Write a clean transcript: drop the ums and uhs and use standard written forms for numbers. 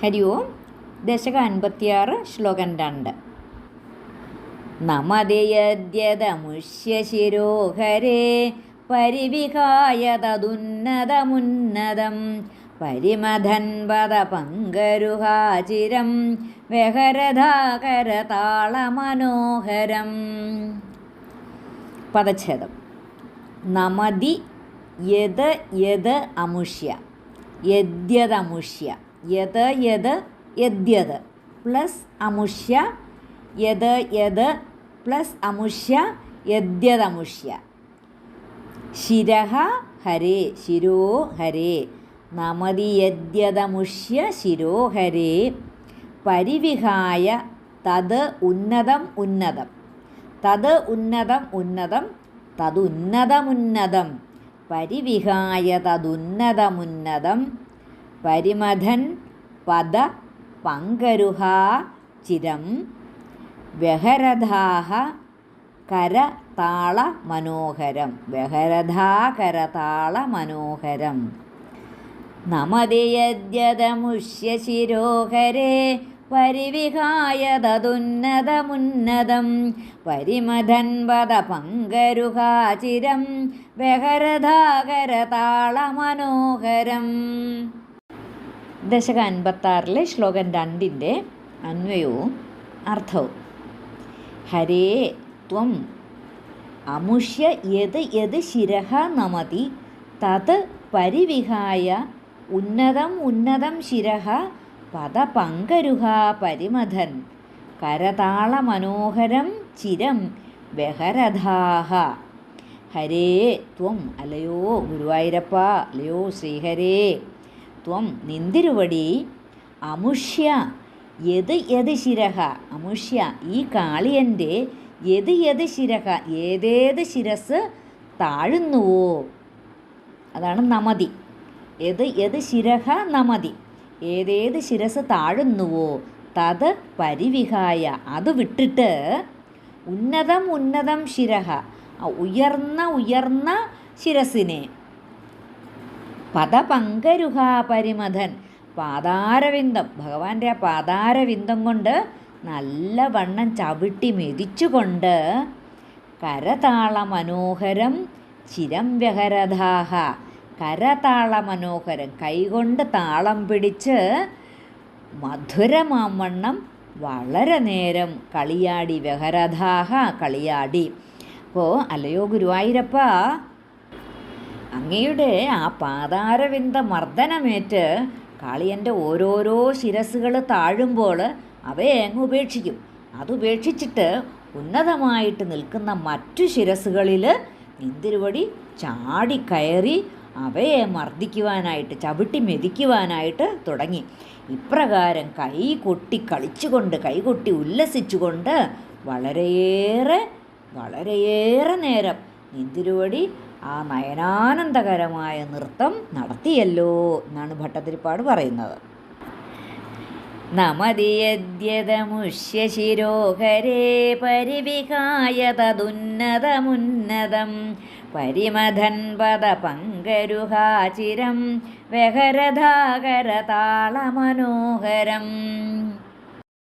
ഹരി ഓം. ദശകം 56, ശ്ലോകം 2. നമതയദ്യതമുഷ്യശിരോഹരേ പരിവിഹായ തദുന്നതമുന്നതം പരിമഥൻപദപങ്കരുഹാചിരം വ്യഹരധാകരതാളമനോഹരം. പദച്ഛേദം. നമതി യത് യത് അമുഷ്യ, യദ്യതമുഷ്യ, യത് യത് യദ്യത് പ്ലസ് അമുഷ്യ, യത് യത് പ്ലസ് അമുഷ്യ, യദ്യതമുഷ്യ. ശിരഃ ഹരേ, ശിരോ ഹരേ. നമതി യദ്യതമുഷ്യ ശിരോ ഹരേ പരിവിഹായ തത് ഉന്നതം ഉന്നതം, തത് ഉന്നതം ഉന്നതം, തതുന്നതമുന്നതം പരിവിഹായ തതുന്നതമുന്നതം പരിമഥൻ പദ പങ്കരുഹാ ചിരം വ്യഹരധാഹ കരതാള മനോഹരം, വ്യഹരധാകരതാള മനോഹരം. നമതയദ്യതമുഷ്യ ശിരോഹരേ പരിവിഹായ തദുന്നതമുന്നതം പരിമഥൻ പദ പങ്കരുഹാചിരം വ്യഹരധാകരതാള മനോഹരം. ദശകം 56 ശ്ലോകം 2 അന്വയവും അർത്ഥവും. ഹരേ ത്വം അമുഷ്യ യത് യത് ശിരഃ നമതി തത് പരിവിഹായ ഉന്നതം ഉന്നതം ശിരഃ പദപങ്കരുഹാ പരിമഥൻ കരതാളമനോഹരം ചിരം വ്യഹരധാഹ. ഹരേ ത്വം, അല്ലയോ ഗുരുവായൂരപ്പ, അല്ലയോ ശ്രീഹരേ. ത്വം നിന്തിരുവടി, അമുഷ്യ യത് യത് ശിരഃ, അമുഷ്യ ഈ കാളിയൻ്റെ യത് യത് ശിരഃ ഏതേത് ശിരസ് താഴുന്നുവോ അതാണ് നമതി. യത് യത് ശിരഃ നമതി ഏതേത് ശിരസ് താഴുന്നുവോ തത് പരിവിഹായ അത് വിട്ടിട്ട് ഉന്നതം ഉന്നതം ശിരഃ ഉയർന്ന ഉയർന്ന ശിരസിനെ പദപങ്കരുഹാ പരിമഥൻ പാതാരവിന്ദം ഭഗവാന്റെ ആ പാതാരവിന്ദം കൊണ്ട് നല്ലവണ്ണം ചവിട്ടി മെതിച്ചുകൊണ്ട് കരതാള മനോഹരം ചിരം വ്യഹരധാഹ കരതാള മനോഹരം കൈകൊണ്ട് താളം പിടിച്ച് മധുരമാവണ്ണം വളരെ നേരം കളിയാടി, വ്യഹരധാഹ കളിയാടി. അപ്പോൾ അല്ലയോ ഗുരുവായൂരപ്പ, അങ്ങയുടെ ആ പാതാരവിന്ദ മർദ്ദനമേറ്റ് കാളിയൻ്റെ ഓരോരോ ശിരസ്സുകൾ താഴുമ്പോൾ അവയെ അങ്ങ് ഉപേക്ഷിക്കും. അതുപേക്ഷിച്ചിട്ട് ഉന്നതമായിട്ട് നിൽക്കുന്ന മറ്റു ശിരസ്സുകളിൽ നിന്തിരുവടി ചാടിക്കയറി അവയെ മർദ്ദിക്കുവാനായിട്ട് ചവിട്ടി മെതിക്കുവാനായിട്ട് തുടങ്ങി. ഇപ്രകാരം കൈകൊട്ടി കളിച്ചുകൊണ്ട്, കൈകൊട്ടി ഉല്ലസിച്ചുകൊണ്ട് വളരെയേറെ വളരെയേറെ നേരം നിന്തിരുവടി ആ നയനാനന്ദകരമായ നൃത്തം നടത്തിയല്ലോ എന്നാണ് ഭട്ടതിരിപ്പാട് പറയുന്നത്. നമതിയദ്യതമുഷ്യ ശിരോഹരേ പരിവിഹായ തദുന്നതമുന്നതം പരിമഥൻ പദ പങ്കരുഹാചിരം വ്യഹരധാകരതാള മനോഹരം.